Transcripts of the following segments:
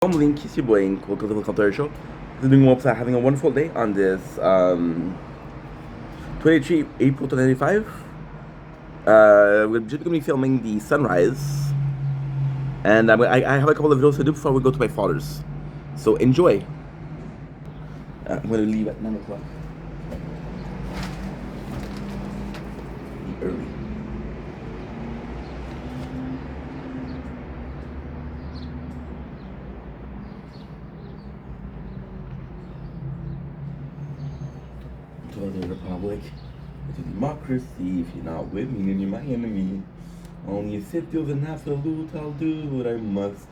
I'm Link, it's your boy Ink, welcome to the Culture Show. Doing well, having a wonderful day on this 23 April 2025. We're just going to be filming the sunrise, and I have a couple of videos to do before we go to my father's. So enjoy. I'm going to leave at 9 o'clock. Early. To the Republic, to democracy. If you're not with me, then you're my enemy. Only sit till the absolute, I'll do what I must.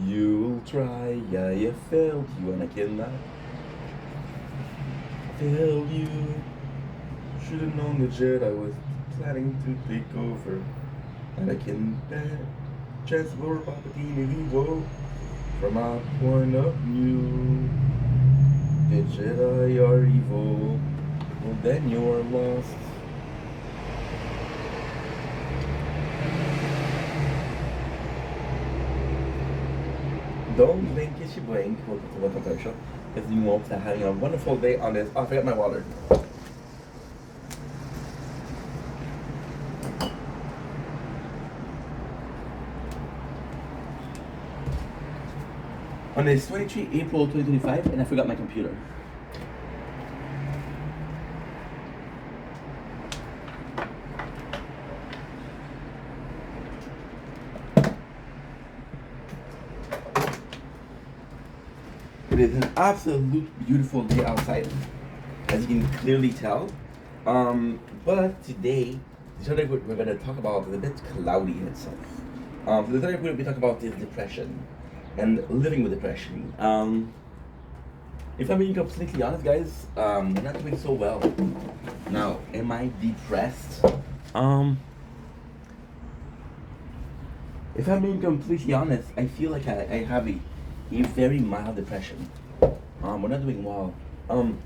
You'll try, yeah, you failed you, and I cannot fail you. Should've known the jet I was planning to take over, and I can bet Chancellor Palpatine is evil. From my point of view, the Jedi are evil. Well, then you're lost. Don't blink, it's your blink. Welcome to the Culture Show. It's the Wolves having a wonderful day on this. Oh, I forgot my water. On this 23 April 2025, and I forgot my computer. It is an absolute beautiful day outside, as you can clearly tell. But today, the subject we're going to talk about is a bit cloudy in itself. So the subject we're going to be talking about is depression and living with depression. If I'm being completely honest, guys, I'm not doing so well. Now, am I depressed? If I'm being completely honest, I feel like I have a very mild depression. We're not doing well. So I'm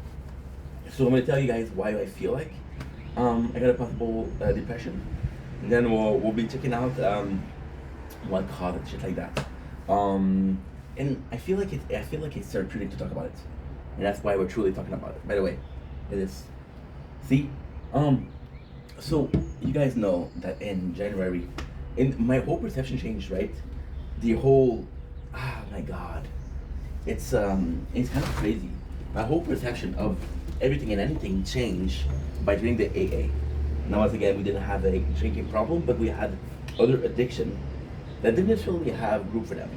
gonna tell you guys why I feel like I got a possible depression, and then we'll be checking out what caused it, shit like that. And I feel like it's therapeutic to talk about it, and that's why we're truly talking about it. By the way, it is. See, so you guys know that in January, in my whole perception changed, right? The whole, oh my God, it's kind of crazy. My whole perception of everything and anything changed by doing the AA. Now, once again, we didn't have a drinking problem, but we had other addiction that didn't necessarily have group for them.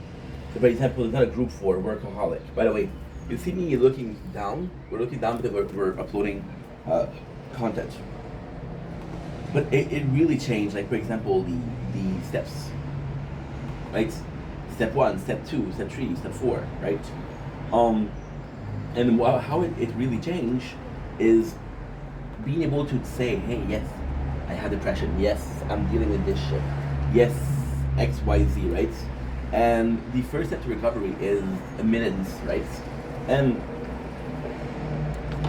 So, for example, it's not a group for workaholic. By the way, you see me looking down. We're looking down because we're uploading content. But it really changed. Like, for example, the steps, right? Step 1, step 2, step 3, step 4, right? And how it really changed is being able to say, hey, yes, I had depression. Yes, I'm dealing with this shit. Yes, X, Y, Z, right? And the first step to recovery is admittance, right? And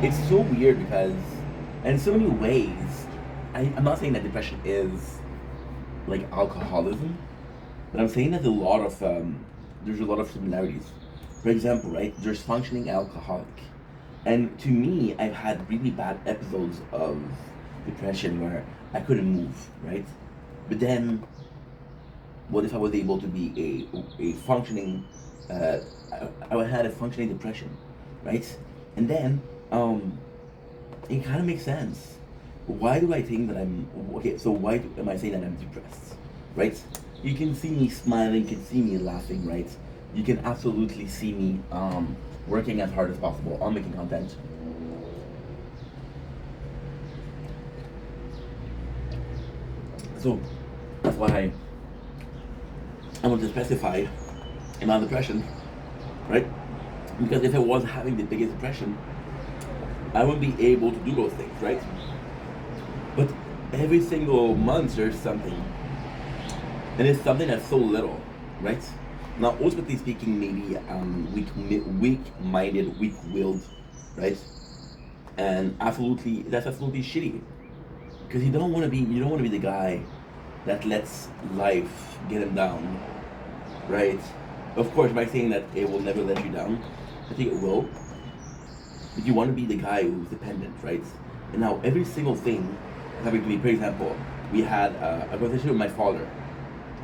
it's so weird because, in so many ways, I'm not saying that depression is like alcoholism, but I'm saying that there's a lot of similarities. For example, right, there's functioning alcoholic. And to me, I've had really bad episodes of depression where I couldn't move, right? But then, what if I was able to be a functioning, I had a functioning depression, right? And then, it kind of makes sense. Why do I think that why am I saying that I'm depressed, right? You can see me smiling, you can see me laughing, right? You can absolutely see me working as hard as possible on making content. So that's why I want to specify my depression, right? Because if I was having the biggest depression, I wouldn't be able to do those things, right? But every single month there's something, and it's something that's so little, right? Now, ultimately speaking, maybe weak-minded, weak-willed, right? And that's absolutely shitty, because you don't want to be the guy that lets life get him down, right? Of course, by saying that it will never let you down, I think it will. But you want to be the guy who's dependent, right? And now every single thing happened to me. For example, we had a conversation with my father.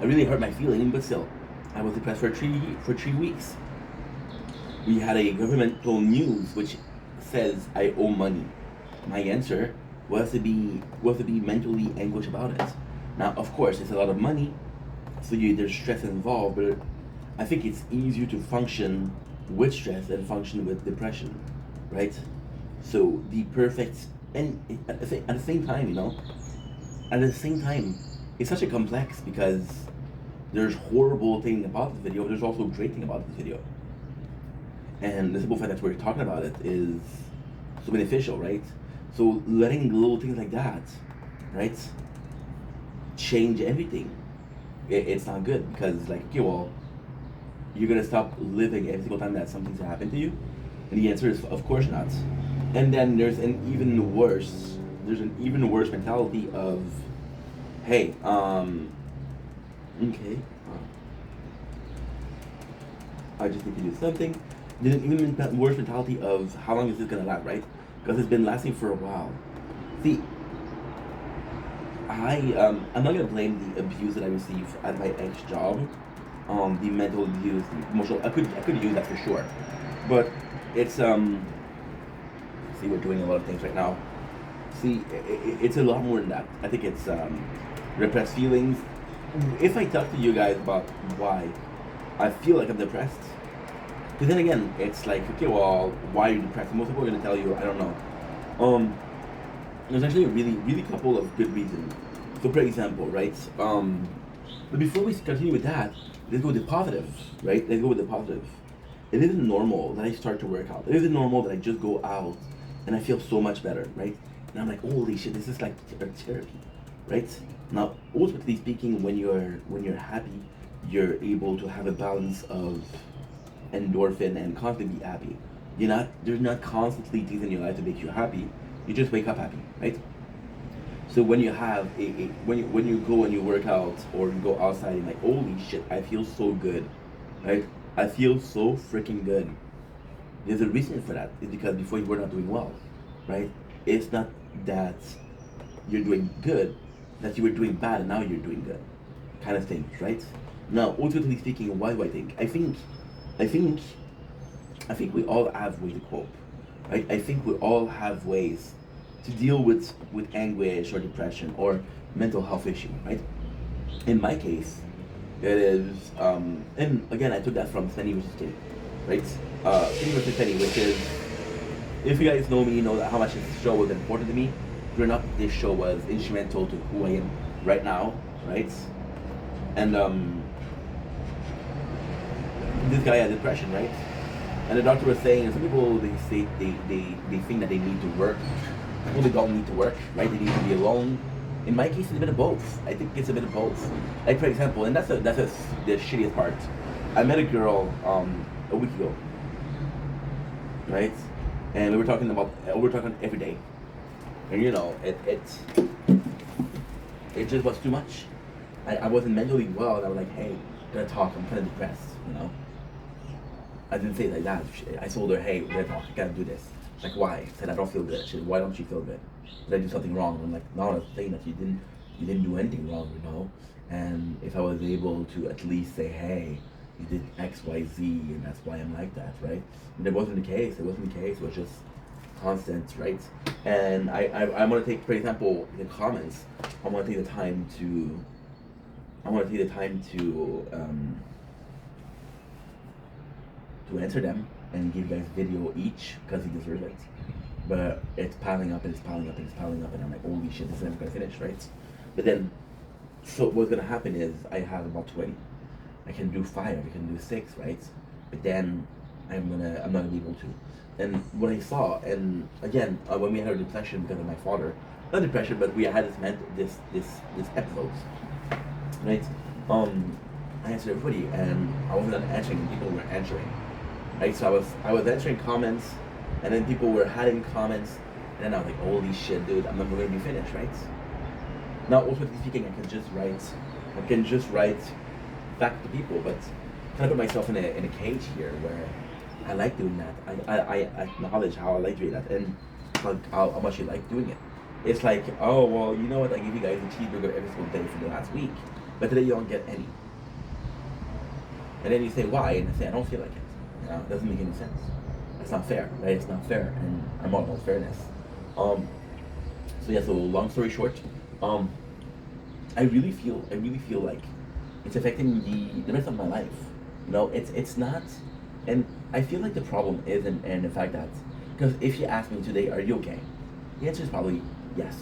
It really hurt my feeling, but still, I was depressed for 3 weeks. We had a governmental news which says I owe money. My answer was to be mentally anguished about it. Now, of course, it's a lot of money, so there's stress involved. But I think it's easier to function with stress than function with depression, right? So the perfect and at the same time, at the same time, it's such a complex because there's horrible thing about this video, but there's also great thing about this video. And the simple fact that we're talking about it is so beneficial, right? So letting little things like that, right, change everything. It's not good because, like, okay, well, you're gonna stop living every single time that something's happened to you, and the answer is, of course not. And then there's an even worse mentality of, hey, okay, I just need to do something. There's an even worse mentality of how long is this gonna last, right? Because it's been lasting for a while. See, I'm not gonna blame the abuse that I received at my ex job, the mental abuse, the emotional. I could use that for sure, but it's See, we're doing a lot of things right now. See, it's a lot more than that. I think it's repressed feelings. If I talk to you guys about why I feel like I'm depressed, because then again, it's like, okay, well, why are you depressed? Most people are gonna tell you, I don't know. There's actually a really couple of good reasons. So, for example, right? But before we continue with that, let's go with the positive, right? Let's go with the positive. It isn't normal that I start to work out. It isn't normal that I just go out and I feel so much better, right? And I'm like, holy shit, this is like a therapy, right? Now, ultimately speaking, when you're happy, you're able to have a balance of endorphin and constantly be happy. There's not constantly things in your life to make you happy. You just wake up happy, right? So when you have when you go and you work out or you go outside and like, holy shit, I feel so good, right? I feel so freaking good. There's a reason for that. It's because before you were not doing well, right? It's not that you're doing good, that you were doing bad and now you're doing good, kind of thing, right? Now, ultimately speaking, why do I think? I think we all have ways to cope, right? I think we all have ways to deal with anguish or depression or mental health issue, right? In my case, it is, and again, I took that from Spenny vs. Skinny, right? Skinny vs. Penny, which is, if you guys know me, you know that how much this show was important to me. Growing up, this show was instrumental to who I am right now, right? And this guy had depression, right? And the doctor was saying, some people, they say they think that they need to work. People, they don't need to work, right? They need to be alone. In my case, it's a bit of both. I think it's a bit of both. Like, for example, and that's the shittiest part. I met a girl a week ago, right? And we were talking every day, and it just was too much. I wasn't mentally well, and I was like, hey, gotta talk. I'm kind of depressed, I didn't say it like that. I told her, hey, gotta talk. I gotta do this. Like, why? I said, I don't feel good. She said, why don't you feel good? Did I do something wrong? I'm like, no, I was saying that you didn't do anything wrong, And if I was able to at least say, hey, you did X, Y, Z, and that's why I'm like that, right? And it wasn't the case. It was just constant, right? And I want to take, for example, the comments. I want to take the time to answer them and give you guys video each because he deserves it. But it's piling up and it's piling up and it's piling up, and I'm like, holy shit, this is never gonna finish, right? But then, so what's gonna happen is I have about 20. I can do 5, I can do 6, right? But then I'm not gonna be able to. And what I saw, and again, when we had a depression because of my father, not depression, but we had this episodes, right? I answered everybody, and I wasn't answering, and people were answering, right? So I was answering comments, and then people were adding comments, and then I was like, holy shit, dude, I'm never gonna be finished, right? Now, ultimately speaking, I can just write back to people, but kind of put myself in a cage here where I like doing that. I acknowledge how I like doing that and like how much I like doing it. It's like, oh well, you know what? I give you guys a cheeseburger every single day for the last week, but today you don't get any. And then you say why, and I say I don't feel like it. It doesn't make any sense. It's not fair, right? It's not fair, and I'm all about fairness. So yeah. So long story short, I really feel like it's affecting the rest of my life. It's not, and I feel like the problem is in the fact that, because if you ask me today, are you okay? The answer is probably yes,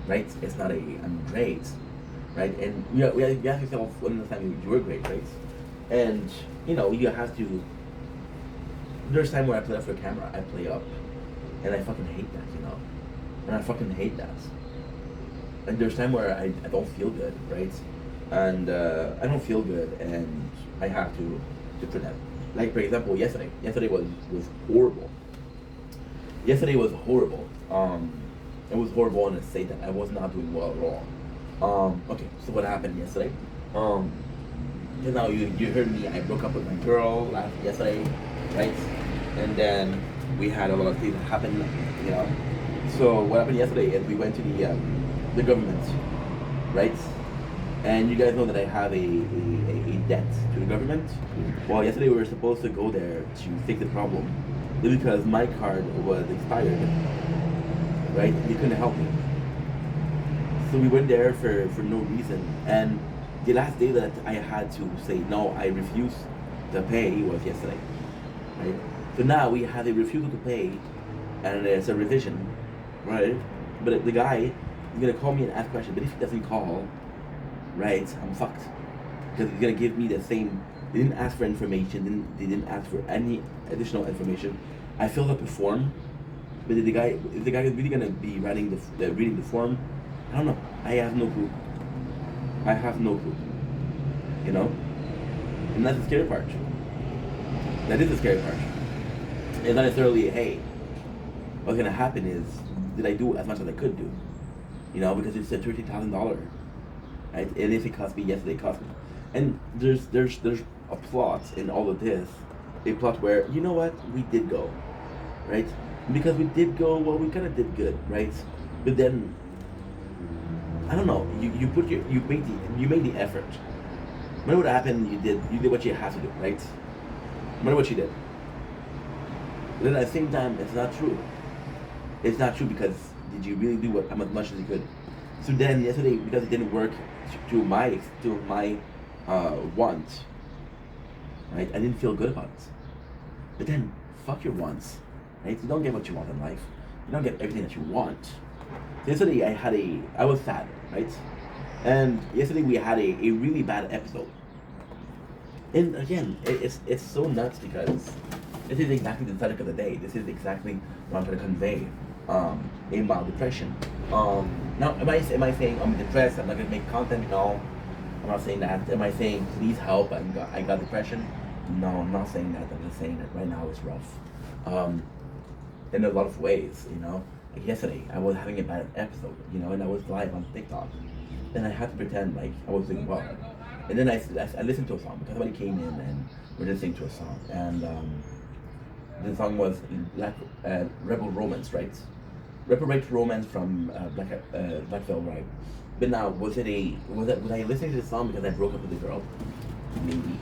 right? It's not a I'm great, right? And you ask yourself when the time you were great, right? And you have to. There's time where I play up for a camera, I play up, and I fucking hate that, and I fucking hate that. And there's time where I don't feel good, right? And I don't feel good, and I have to pretend. Like for example, yesterday. Yesterday was horrible. Yesterday was horrible. It was horrible in a state that I was not doing well at all. Okay, so what happened yesterday? You heard me. I broke up with my girl yesterday, right? And then we had a lot of things that happened, So what happened yesterday is we went to the government, right? And you guys know that I have a debt to the government. Well, yesterday we were supposed to go there to fix the problem, because my card was expired, right? They couldn't help me. So we went there for no reason. And the last day that I had to say, no, I refuse to pay was yesterday, right? So now we have a refusal to pay, and it's a revision, right? But the guy is going to call me and ask questions. But if he doesn't call, right, I'm fucked. Because he's going to give me the same. They didn't ask for information. They didn't ask for any additional information. I filled up a form. But if the guy is really going to be reading the form, I don't know. I have no clue. I have no clue. And that's the scary part. That is the scary part. It's not necessarily, hey, what's going to happen is, did I do as much as I could do? Because it's a $30,000. Right? And if it cost me, yesterday it cost me. And there's a plot in all of this. A plot where, you know what, we did go. Right? Because we did go, well, we kind of did good, right? But then, I don't know, you made the effort. No matter what happened, you did what you had to do, right? No matter what you did. But then at the same time, it's not true. It's not true, because did you really do as much as you could? So then yesterday, because it didn't work to my want, right? I didn't feel good about it. But then, fuck your wants, right? You don't get what you want in life. You don't get everything that you want. Yesterday I was sad, right? And yesterday we had a really bad episode. And again, it's so nuts, because this is exactly the subject of the day. This is exactly what I'm trying to convey. A mild depression. Now, am I saying I'm depressed, I'm not gonna make content? No, I'm not saying that. Am I saying please help, I got depression? No, I'm not saying that. I'm just saying that right now it's rough. In a lot of ways, Like yesterday, I was having a bad episode, and I was live on TikTok, and I had to pretend like I was doing well. And then I listened to a song, because somebody came in and we're listening to a song, and the song was Rebel Romance, right? Reprobate Romance from Black Veil Bride. But now, was I listening to the song because I broke up with a girl? Maybe.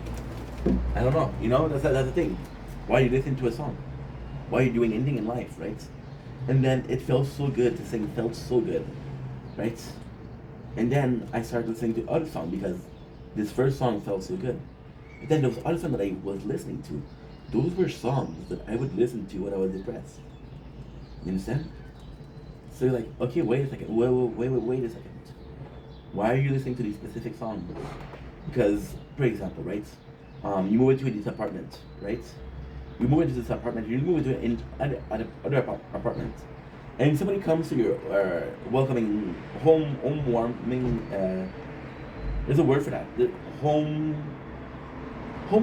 I don't know. That's the thing. Why are you listening to a song? Why are you doing anything in life, right? And then it felt so good to sing. It felt so good, right? And then I started listening to other songs, because this first song felt so good. But then those other songs that I was listening to, those were songs that I would listen to when I was depressed. You understand? So you're like, okay, wait a second. Wait a second. Why are you listening to these specific songs? Because, for example, right? You move into this apartment, right? You move into this apartment. You move into another apartment, and somebody comes to your welcoming home warming. There's a word for that. Home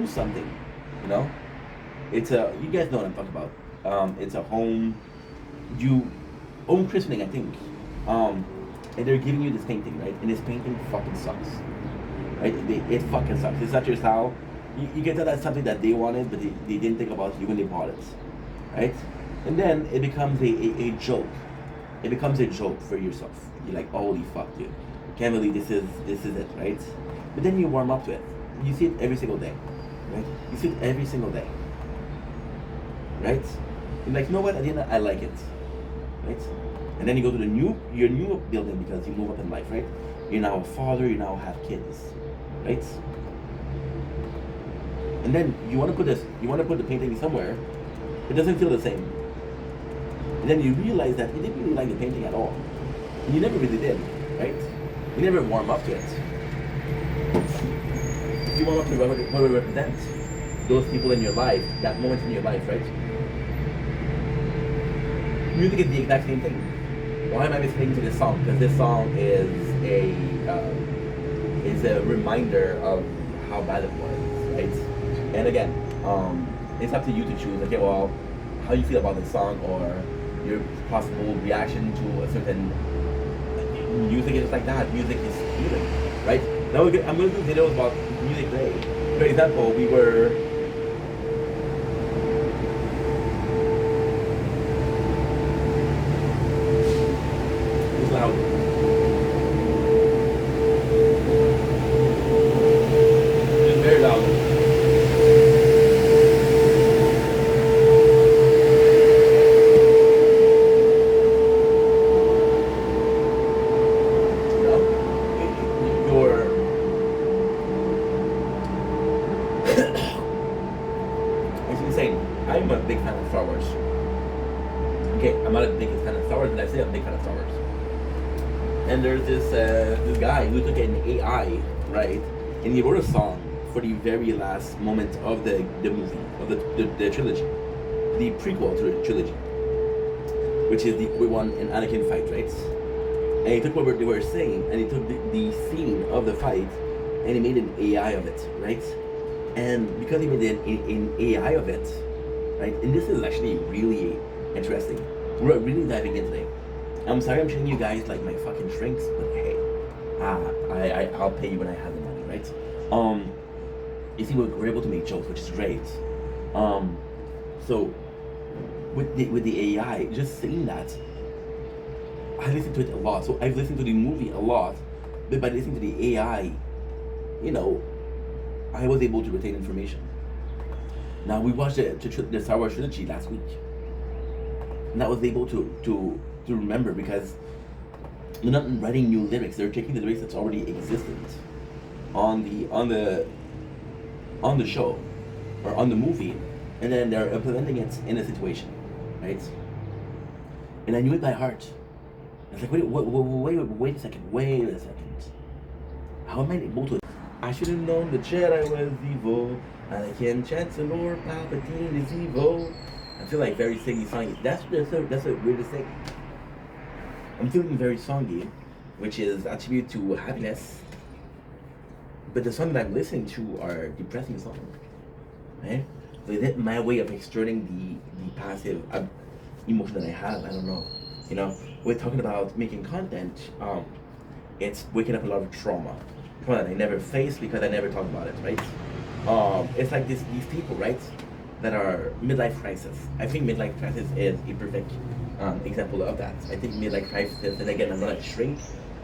something. It's you guys know what I'm talking about. It's a home christening, I think. And they're giving you this painting, right? And this painting fucking sucks, right? It fucking sucks. It's not your style. You can tell that's something that they wanted, but they didn't think about you when they bought it, right? And then it becomes a joke. It becomes a joke for yourself. You're like, holy fuck, dude, can't believe this is it, right? But then you warm up to it. You see it every single day, right? You see it every single day, right? You're like, you know what? At the end, I like it, right? And then you go to your new building because you move up in life, right? You're now a father. You now have kids, right? And then you want to put the painting somewhere. It doesn't feel the same. And then you realize that you didn't really like the painting at all. And you never really did, right? You never warm up to it. You warm up to what it represents. Those people in your life, that moment in your life, right? Music is the exact same thing. Why am I listening to this song? Because this song is a reminder of how bad it was, right? And again, it's up to you to choose. Okay, well, how you feel about the song or your possible reaction to a certain music is like that. Music is healing, right? Now I'm going to do videos about music today. For example, we were. It's loud. It's very loud. It's insane. I'm a big fan of Star Wars. Okay, I'm not a big fan of Star Wars, but I say I'm a big fan of Star Wars. And there's this guy who took an AI, right, and he wrote a song for the very last moment of the movie, of the trilogy, the prequel to the trilogy, which is the one in Anakin fight, right? And he took what they were saying, and he took the scene of the fight, and he made an AI of it, right? And because he made an AI of it, right? And this is actually really interesting. We're really diving in today. I'm sorry I'm treating you guys like my fucking shrinks, but hey, I'll pay you when I have the money, right? You see, we're able to make jokes, which is great. So with the AI, just saying that, I listen to it a lot. So I've listened to the movie a lot, but by listening to the AI, you know, I was able to retain information. Now we watched the Star Wars trilogy last week, and I was able to remember because they're not writing new lyrics; they're taking the lyrics that's already existent on the show or on the movie, and then they're implementing it in a situation, right? And I knew it by heart. It's like, wait a second. How am I able to? I should have known the Jedi was evil. Anakin Chancellor Palpatine is evil. I feel like very singy songy. That's the weirdest thing. I'm feeling very songy, which is attributed to happiness. But the songs that I'm listening to are depressing songs, right? So is it my way of exerting the passive emotion that I have? I don't know. You know, we're talking about making content. It's waking up a lot of trauma that I never faced because I never talked about it, right? It's like these people, right, that are midlife crisis. I think midlife crisis is a perfect example of that. I think midlife crisis, and again, I'm not a shrink,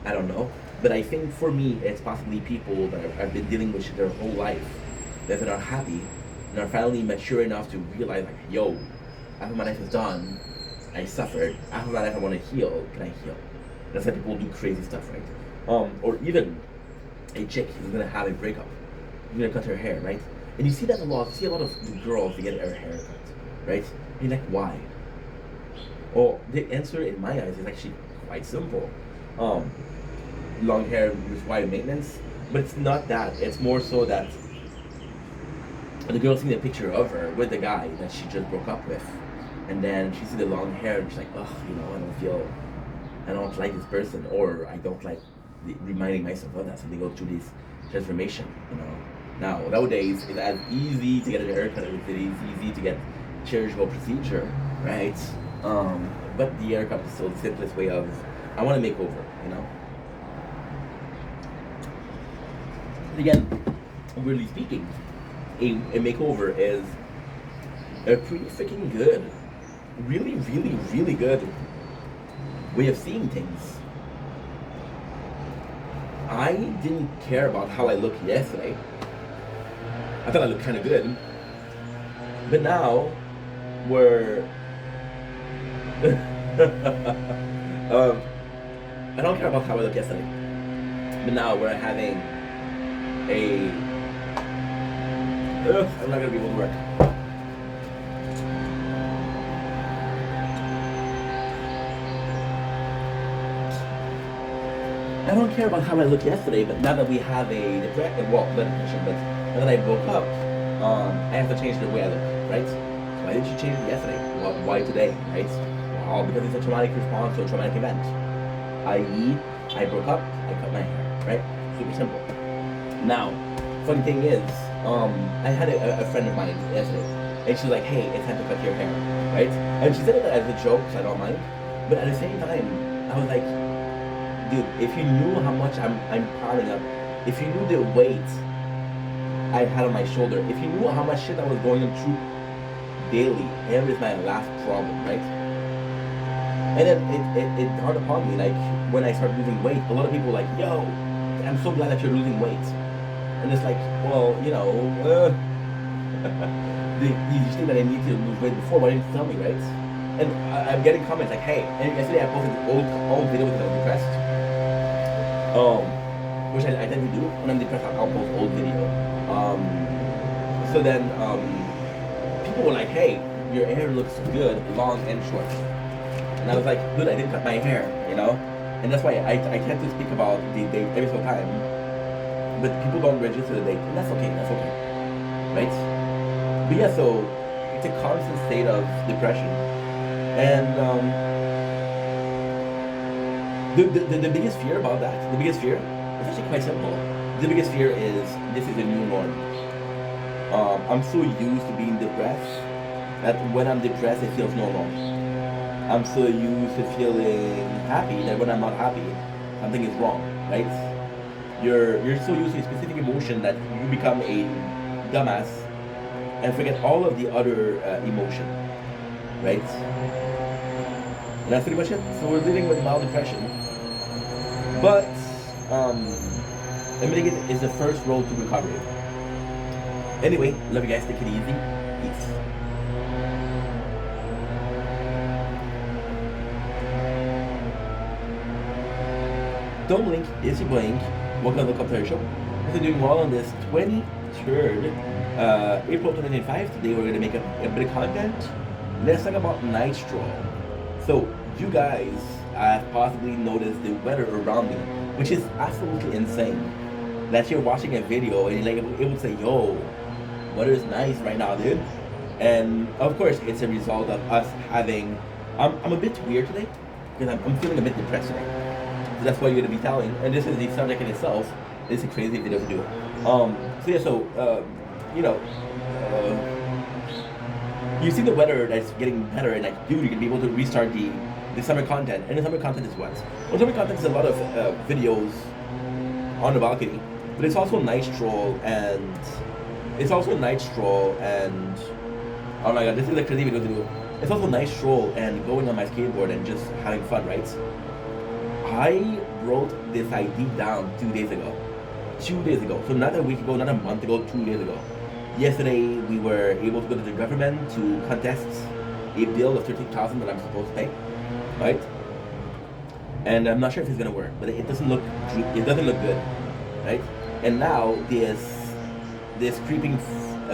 I don't know, but I think for me, it's possibly people that have been dealing with shit their whole life, that are happy, and are finally mature enough to realize, like, yo, after my life is done, I suffered. After my life, I want to heal. Can I heal? That's why people do crazy stuff, right? Or even a chick is gonna have a breakup. You're gonna cut her hair, right? And you see that a lot. You see a lot of girls that get their hair cut, right? And you're like, why? Well, the answer in my eyes is actually quite simple. Long hair requires maintenance, but it's not that. It's more so that the girl seeing a picture of her with the guy that she just broke up with, and then she sees the long hair and she's like, ugh, you know, I don't like this person, or I don't like reminding myself of that. So they go through this transformation, you know. Now nowadays it's as easy to get a haircut as it is easy to get charitable procedure, right? But the haircut is still the simplest way of, I want to make over, you know. Again, weirdly speaking, a makeover is a pretty freaking good, really, really, really good way of seeing things. I didn't care about how I looked yesterday. I thought I looked kind of good. But now, we're... I don't care about how I looked yesterday. But now we're having a... I'm not going to be able to work. I don't care about how I looked yesterday, but now that we have a depression, well, not depression, but now that I woke up, I have to change the way I look, right? Why did you change it yesterday? Well, why today, right? Well, because it's a traumatic response to a traumatic event. I.e., I broke up, I cut my hair, right? Super simple. Now, funny thing is, I had a friend of mine yesterday, and she's like, hey, it's time to cut your hair, right? And she said it as a joke, so I don't mind. But at the same time, I was like, dude, if you knew how much I'm piling up, if you knew the weight I had on my shoulder, if you knew how much shit I was going through daily, hair is my last problem, right? And then it dawned upon me, like, when I started losing weight, a lot of people were like, yo, I'm so glad that you're losing weight. And it's like, well, you know, you think that I need to lose weight before, why didn't you tell me, right? And I'm getting comments like, hey, and yesterday I posted an old video because I was depressed. Which I tend to do when I'm depressed. I'll post old video. So then people were like, hey, your hair looks good, long and short. And I was like, dude, I didn't cut my hair, you know? And that's why I tend to speak about the date every single time. But people don't register the date, and that's okay, right? But yeah, so it's a constant state of depression. And the biggest fear about that, the biggest fear, it's actually quite simple. The biggest fear is this is a new norm. I'm so used to being depressed that when I'm depressed, it feels normal. I'm so used to feeling happy that when I'm not happy, something is wrong, right? You're so used to a specific emotion that you become a dumbass and forget all of the other emotion, right? And that's pretty much it. So we're living with mild depression. But admitting it is the first road to recovery. Anyway, love you guys. Take it easy. Peace. Don't blink. It's your blink. Welcome to the Commentary Show. We're doing well on this 23rd April 2025. Today we're going to make a bit of content. Let's talk about night stroll. So you guys have possibly noticed the weather around me, which is absolutely insane. That you're watching a video and you're like able to say, yo, weather is nice right now, dude. And of course it's a result of us having, I'm a bit weird today because I'm feeling a bit depressed today. So that's why you're going to be telling, and this is the subject in itself. It's a crazy video to do. You see the weather that's getting better, and like, dude, you're gonna be able to restart the summer content. And the summer content is what? Well, summer content is a lot of videos on the balcony, but it's also night stroll and oh my god, this is a crazy video to do. It's also night stroll and going on my skateboard and just having fun, right? I wrote this idea down 2 days ago. 2 days ago. So not a week ago, not a month ago, 2 days ago. Yesterday, we were able to go to the government to contest a bill of $13,000 that I'm supposed to pay, right? And I'm not sure if it's gonna work, but it doesn't look good, right? And now this creeping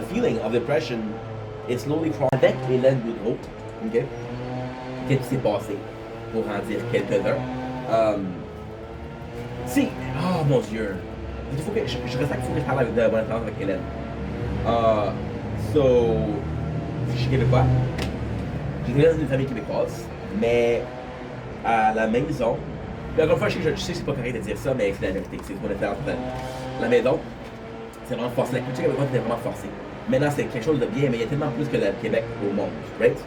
feeling of depression is slowly crawling. Avec Hélène Boudreau, ok? Qu'est-ce qui s'est passé pour en dire quelques heures? Si, oh mon Dieu, je ressens qu'il faut que je parle avec Hélène. Je suis québécois. J'ai grandi dans une famille québécoise, mais à la maison, encore une fois, je sais que c'est pas correct de dire ça, mais c'est la vérité, c'est ce qu'on a fait en fait. La maison, c'est vraiment forcé. La culture québécoise, c'est vraiment forcé. Maintenant, c'est quelque chose de bien, mais il y a tellement plus que le Québec au monde, right?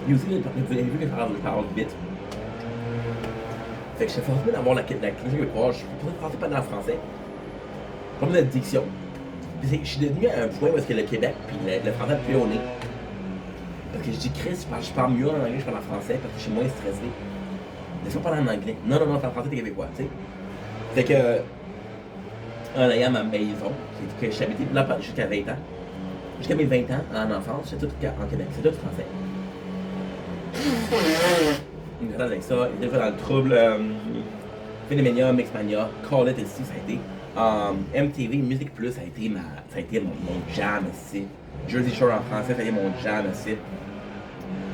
Et aussi, vous avez vu que je parle vite. Fait que je suis forcé d'avoir la culture québécoise, je ne peux pas parler en français. problème de diction. Puis je suis devenu à un point où est-ce que le Québec puis le français a plus au nez. Parce que je dis Chris, je parle mieux en anglais que je parle en français parce que je suis moins stressé. Laisse-moi parler en anglais. Non, je parle français, t'es québécois, tu sais. Fait que, en ayant ma maison, que j'habitais là jusqu'à 20 ans, jusqu'à mes 20 ans en enfance, j'étais tout en Québec, c'est tout français. Une grande avec ça, il était dans le trouble, Phénoménia, Mixmania, Call It ici, ça a été. MTV, Musique Plus, ça a été mon jam ici. Jersey Shore en français, ça a été mon jam ici.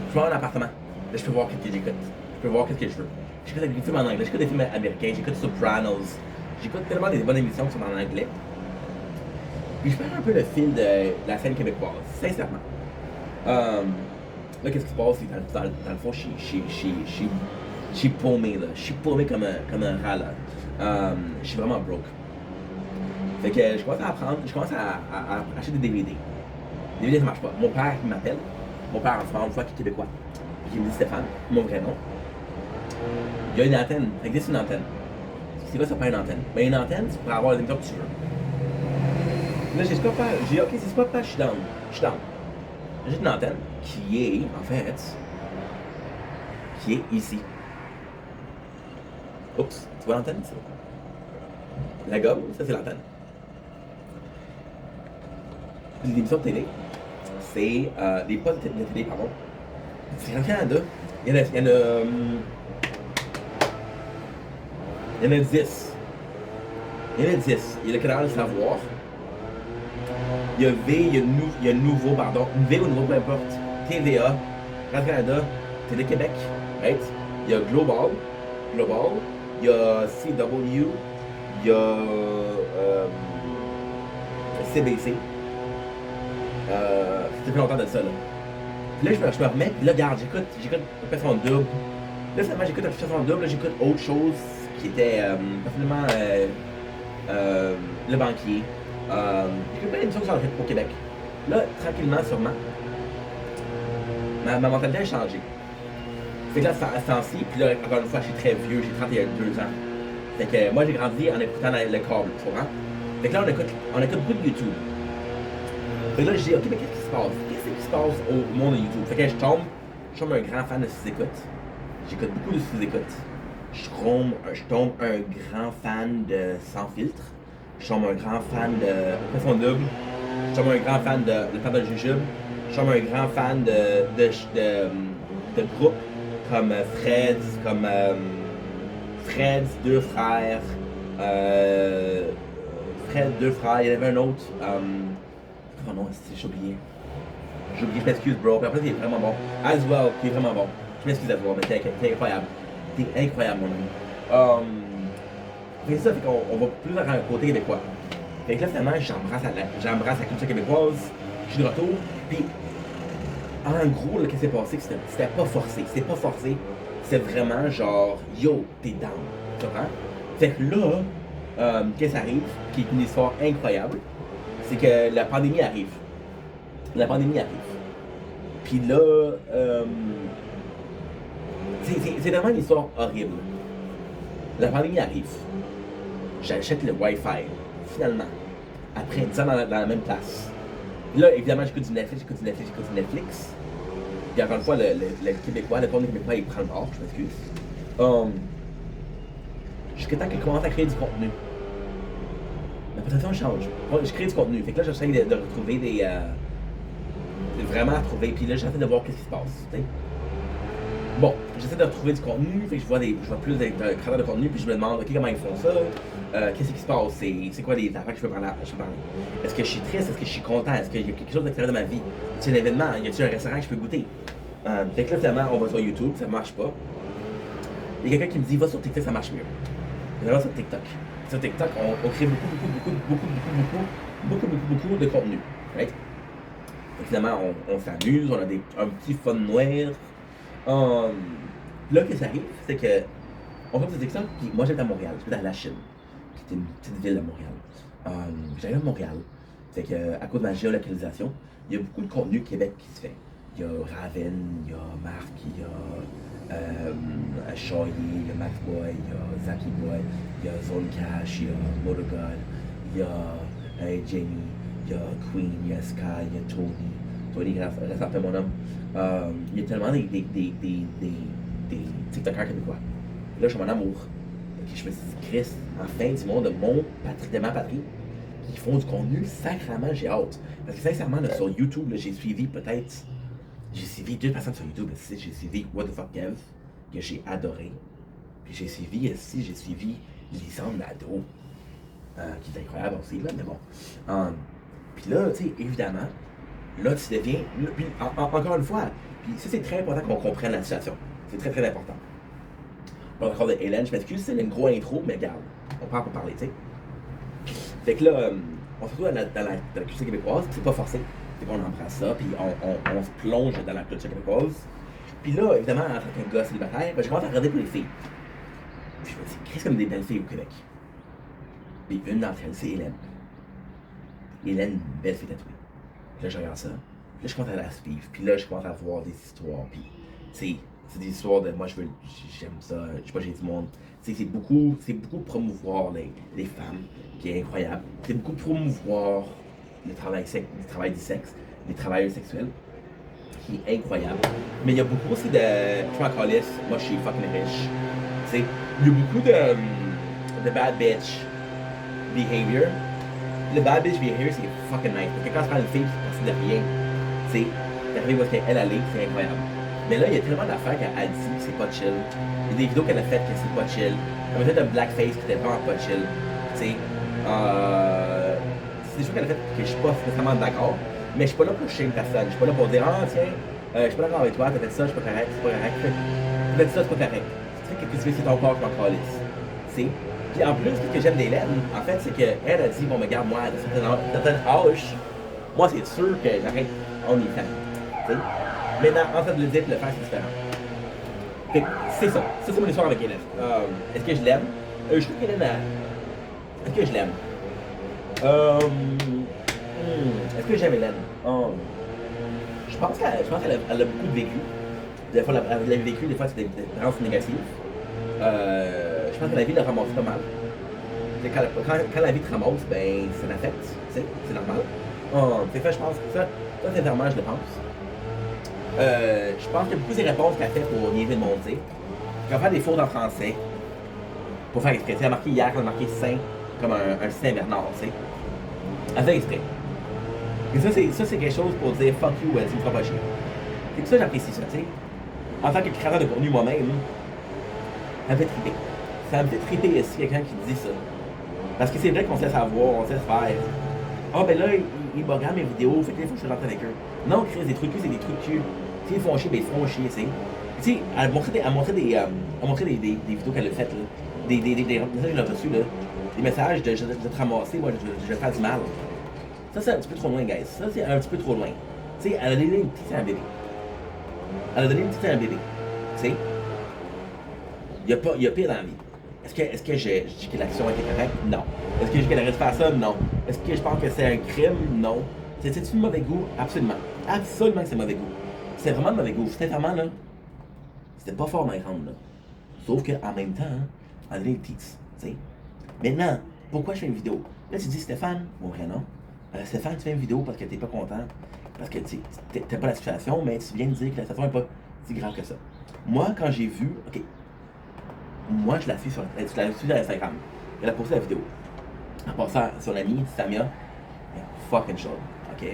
Je prends un appartement, là je peux voir ce que j'écoute, je peux voir ce que je veux. J'écoute des films en anglais, j'écoute des films américains, j'écoute Sopranos, j'écoute tellement des bonnes émissions qui sont en anglais. Puis je perds un peu le fil de la scène québécoise, sincèrement. Là, qu'est-ce qui se passe? C'est dans le fond, je suis paumé, là. Je suis paumé comme un rat, là. Je suis vraiment broke. Fait que je commence à acheter des DVD. Les DVD, ça marche pas. Mon père, il m'appelle. Mon père, en France, une fois, qui est québécois. Qui me dit Stéphane, mon vrai nom. Il y a une antenne. Ça existe une antenne. C'est quoi, ça pas une antenne? Ben, une antenne, c'est pour avoir les émissions que tu veux. Là, j'ai dit, ok, c'est pas je suis down. J'ai une antenne qui est, en fait, qui est ici. Oups, tu vois l'antenne, ça? La gomme, ça c'est l'antenne. Les émissions de télé, c'est des postes de télé, pardon. C'est en Canada, il y en a 10. Il y en a 10. Il y a le canal Savoir. Il y a V, il y a Nouveau, pardon. V ou Nouveau, peu importe. TVA, Radio-Canada, Télé-Québec, right? Il y a Global. Il y a CW. Il y a CBC. Ça fait longtemps de ça, là. Puis là, je me remets, puis là, regarde, j'écoute Occupation Double. Là, finalement, j'écoute Occupation Double, là, j'écoute autre chose qui était absolument Le Banquier. J'écoute plein d'émissions qui sont au Québec. Là, tranquillement, sûrement, ma mentalité a changé. Fait que là, à ce temps-ci, puis là, encore une fois, je suis très vieux, j'ai 32 ans. Fait que moi, j'ai grandi en écoutant le câble, tu vois. Fait que là, on écoute beaucoup de YouTube. Fait que là, je dis, ok, mais qu'est-ce qui se passe? Qu'est-ce qui se passe au monde de YouTube? Fait que je tombe un grand fan de sous-écoute. J'écoute beaucoup de sous-écoute. Je tombe un grand fan de Sans Filtre. Je tombe un grand fan de Occupation Double. Je tombe un grand fan de Le Temps de Jujube. Je tombe un grand fan de groupes comme Fred's Deux Frères. Fred Deux Frères. Il y en avait un autre. Oh non, j'ai oublié. Je m'excuse, bro. Puis après, il est vraiment bon. Aswell, qui est vraiment bon. Je m'excuse à toi, mais t'es incroyable. T'es incroyable, mon ami. C'est ça, fait qu'on va plus vers un côté québécois. Fait que là, finalement, j'embrasse la culture québécoise. Je suis de retour. Puis, en gros, là, qu'est-ce qui s'est passé? C'était pas forcé. C'était pas forcé. C'est vraiment genre, yo, t'es down. Tu comprends? Fait que là, qu'est-ce qui arrive? Qui est une histoire incroyable. C'est que la pandémie arrive. Puis là, c'est vraiment une histoire horrible. La pandémie arrive. J'achète le Wi-Fi, finalement. Après 10 ans dans la même place. Là, évidemment, j'écoute du Netflix. Puis encore une fois, le Québécois, le tournée québécois, il prend le bord, je m'excuse. Jusqu'à temps qu'il commence à créer du contenu. La présentation change. Je crée du contenu. Fait que là, j'essaie de retrouver vraiment trouver. Puis là, j'essaie de voir qu'est-ce qui se passe. T'sais. Bon, j'essaie de retrouver du contenu. Fait que je vois plus de créateurs de contenu. Puis je me demande, ok, comment ils font ça? Qu'est-ce qui se passe? C'est quoi les affaires que je peux parler? Est-ce que je suis triste? Est-ce que je suis content? Est-ce qu'il y a quelque chose d'extérieur de ma vie? Y a-t-il un événement? Y a-t-il un restaurant que je peux goûter? Fait que là, finalement, on va sur YouTube. Ça marche pas. Il y a quelqu'un qui me dit, va sur TikTok, ça marche mieux. Je vais sur TikTok. Sur TikTok, on crée beaucoup de contenu. Right? Donc, finalement, on s'amuse, on a un petit fun noir. Là, ce qui arrive, c'est que on fait sur TikTok, puis moi j'habite à Montréal, j'habite à La Chine, qui est une petite ville à Montréal. J'arrive à Montréal, c'est qu'à cause de ma géolocalisation, il y a beaucoup de contenu Québec qui se fait. Il y a Raven, il y a Marc, il y a Choyer, il y a Max Boy, il y a Zaki Boy, il y a Zone Cash, il y a Motogod, il y a Jamie, il y a Queen, il y a Sky, il y a Tony. Tony reste après mon homme. Il y a tellement des TikTokers québécois. Et là, je suis mon amour. Et je me suis dit, Chris, enfin, du monde de ma patrie, qui font du contenu sacrément, j'ai hâte. Parce que sincèrement, là, sur YouTube, là, j'ai suivi 2 personnes sur YouTube. J'ai suivi What the Fuck Kev, que j'ai adoré. Puis j'ai suivi Lisande Nadeau, qui est incroyable aussi, là, mais bon. Puis là, tu sais, évidemment, là, tu deviens. Puis, encore une fois, puis ça, c'est très important qu'on comprenne la situation. C'est très, très important. Pas encore de Hélène, je m'excuse, c'est une grosse intro, mais regarde, on prend pour parler, tu sais. Fait que là, on se retrouve dans la culture québécoise, c'est pas forcé. C'est qu'on embrasse ça, puis on se plonge dans la culture québécoise. Puis là, évidemment, en tant qu'un gars célibataire, ben, je commence à regarder pour les filles. Puis je me dis, qu'est-ce comme des belles filles au Québec? Puis une d'entre elles, c'est Hélène. Hélène, une belle fille tatouée. Puis là, je regarde ça. Puis là, je commence à la suivre. Puis là, je commence à voir des histoires. Puis, tu sais, c'est des histoires de moi, j'aime ça. Je sais pas, j'ai du monde. Tu sais, c'est beaucoup promouvoir les femmes, qui est incroyable. C'est beaucoup promouvoir le travail du sexe, les travailleurs sexuels, qui est incroyable. Mais il y a beaucoup aussi de. Je m'en calisse, moi, je suis fucking riche. Tu sais, il y a beaucoup de bad bitch behavior. Le bad bitch behavior, c'est fucking nice. Parce que quand tu prends une fille qui pense de rien, tu sais, t'arrives où elle allait, c'est incroyable. Mais là, il y a tellement d'affaires qu'elle a dit que c'est pas chill. Il y a des vidéos qu'elle a faites que c'est pas chill. Elle a fait un blackface qui était vraiment pas chill. Tu sais, c'est des choses qu'elle a faites que je suis pas nécessairement d'accord. Mais je suis pas là pour shame personne. Je suis pas là pour dire, ah tiens, je suis pas d'accord avec toi, t'as fait ça, je suis pas correct, c'est pas correct. T'as fait ça, c'est pas correct. Tu sais, que tu fais, c'est ton corps qui m'en calisse. Tu sais. Puis en plus, ce que j'aime d'Hélène, en fait, c'est qu'elle a dit, bon, mais regarde, moi, à certaines âges, moi, c'est sûr que j'arrête OnlyFans. Tu sais. Maintenant, en fait, de le dire et de le faire, c'est différent. Fait que c'est ça. Ça, c'est mon histoire avec Hélène. Est-ce que je l'aime? Je trouve qu'Hélène a. Est-ce que je l'aime? Est-ce que j'aime Hélène? Je pense qu'elle a beaucoup vécu. Des fois, elle a vécu, des fois, c'est des expériences négatives. Je pense que la vie l'a ramassé pas mal. Quand la vie te ramasse, ben, ça l'affecte, tu sais, c'est normal. Je pense que ça, sincèrement, je le pense. Je pense qu'il y a beaucoup de réponses qu'elle fait pour niaiser le monde, tu sais. Qu'elle fait des fautes en français, pour faire exprès. Elle a marqué hier, elle a marqué Saint, comme un Saint-Bernard, tu sais. Elle fait exprès. Et ça, c'est quelque chose pour dire fuck you, tu me feras pas chier. C'est pour ça que j'apprécie ça, tu sais. En tant que créateur de contenu moi-même, ça me fait triper. Ça me fait triper si quelqu'un qui dit ça. Parce que c'est vrai qu'on se laisse avoir, on se laisse faire. Ah ben là, ils regardent mes vidéos, fait que il faut que je rentre avec eux. Non, Chris, des trucs c'est des trucs cul. Tu sais, ils font chier, ben ils font chier, tu sais. Tu sais, elle montrait des vidéos qu'elle a faites, là. Des messages qu'elle a reçus, là. Des messages de je vais te ramasser, moi, je vais faire du mal. Ça, c'est un petit peu trop loin, guys. Ça, c'est un petit peu trop loin. Tu sais, elle a donné une petite à un bébé. Elle a donné une petite à un bébé. Tu sais. Il y a pire dans la vie. Est-ce que je dis que l'action était correcte? Non. Est-ce que je dis qu'elle aurait dû faire ça? Non. Est-ce que je pense que c'est un crime? Non. C'est-tu de mauvais goût? Absolument. Absolument que c'est mauvais goût. C'est vraiment de mauvais goût. Sincèrement, là, c'était pas fort m'entendre, là. Sauf qu'en même temps, elle a donné une petite. Tu sais. Maintenant, pourquoi je fais une vidéo? Là, tu dis Stéphane, mon vrai nom. Stéphane, tu fais une vidéo parce que t'es pas content. Parce que t'aimes pas la situation, mais tu viens de dire que la situation n'est pas si grave que ça. Moi, quand j'ai vu, ok. Moi, je la suis sur Instagram. Elle a posté la vidéo. En passant, son amie, Samia, elle est fucking chaude, ok?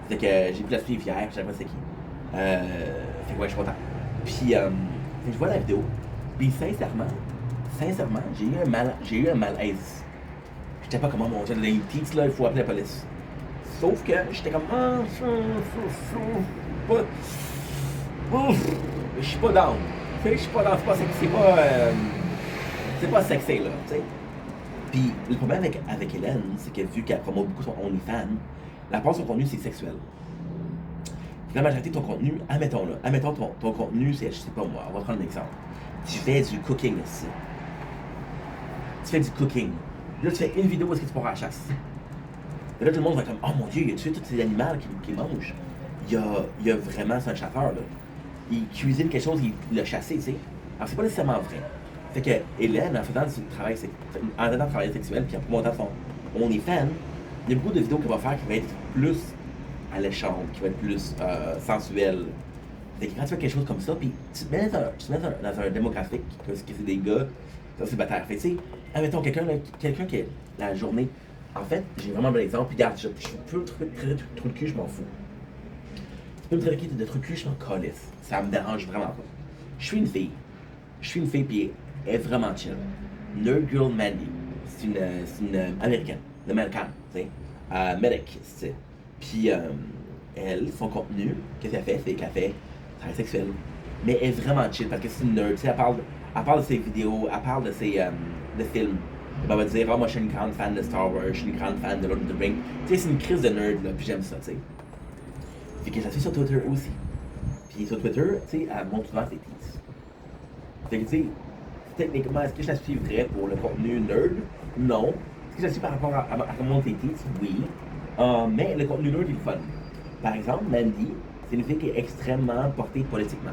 C'est que j'ai pu la suivre hier, je savais pas c'est qui. Fait que ouais, je suis content. Puis, je vois la vidéo, puis sincèrement, j'ai eu un malaise. J'étais pas comment, mon Dieu, les teats, là, il faut appeler la police. Sauf que j'étais comme, je suis pas down. Je suis pas down, c'est pas sexy, là, tu sais. Puis le problème avec Hélène, c'est que vu qu'elle promote beaucoup son OnlyFans, la part de son contenu, c'est sexuel. Puis la majorité de ton contenu, admettons ton contenu, c'est, je sais pas moi, on va prendre un exemple. Tu fais du cooking ici. Tu fais du cooking. Là, tu fais une vidéo où est-ce que tu pars à la chasse. Et là, tout le monde va être comme, oh mon Dieu, il a tué tous ces animaux qui mangent. Il y a vraiment, c'est un chasseur, là. Il cuisine quelque chose, il l'a chassé, tu sais. Alors, c'est pas nécessairement vrai. Fait que Hélène, en faisant du travail, en faisant du travail sexuel, puis en promotant OnlyFans, il y a beaucoup de vidéos qu'elle va faire qui vont être plus alléchantes, qui vont être plus sensuelles. Fait que quand tu fais quelque chose comme ça, puis tu te mets dans un démographique, parce que c'est des gars célibataires. Fait que tu sais, admettons quelqu'un qui est la journée. En fait, j'ai vraiment un bon exemple, puis regarde, je peux me traiter de trou de cul, je m'en fous. Tu peux me traiter de trou de cul, je m'en calisse. Ça me dérange vraiment pas. Je suis une fille. Puis elle est vraiment chill. Nerd Girl Mandy. C'est une américaine. Une américaine, tu sais. Medic, tu sais. Puis elle, son contenu, qu'est-ce qu'elle fait? C'est qu'elle fait travail sexuel. Mais elle est vraiment chill parce que c'est une nerd. Tu sais, elle parle de ses vidéos, elle parle de ses de films. Elle va dire, oh, moi je suis une grande fan de Star Wars, je suis une grande fan de Lord of the Rings. Tu sais, c'est une crise de nerd, là, puis j'aime ça, tu sais. Fait que je la suis sur Twitter aussi. Puis sur Twitter, tu sais, elle montre souvent ses teats. Fait que, tu sais, techniquement, est-ce que je la suivrais pour le contenu nerd? Non. Est-ce que je la suis par rapport à monter ses teats? Oui. Mais le contenu nerd est le fun. Par exemple, Mandy, c'est une fille qui est extrêmement portée politiquement.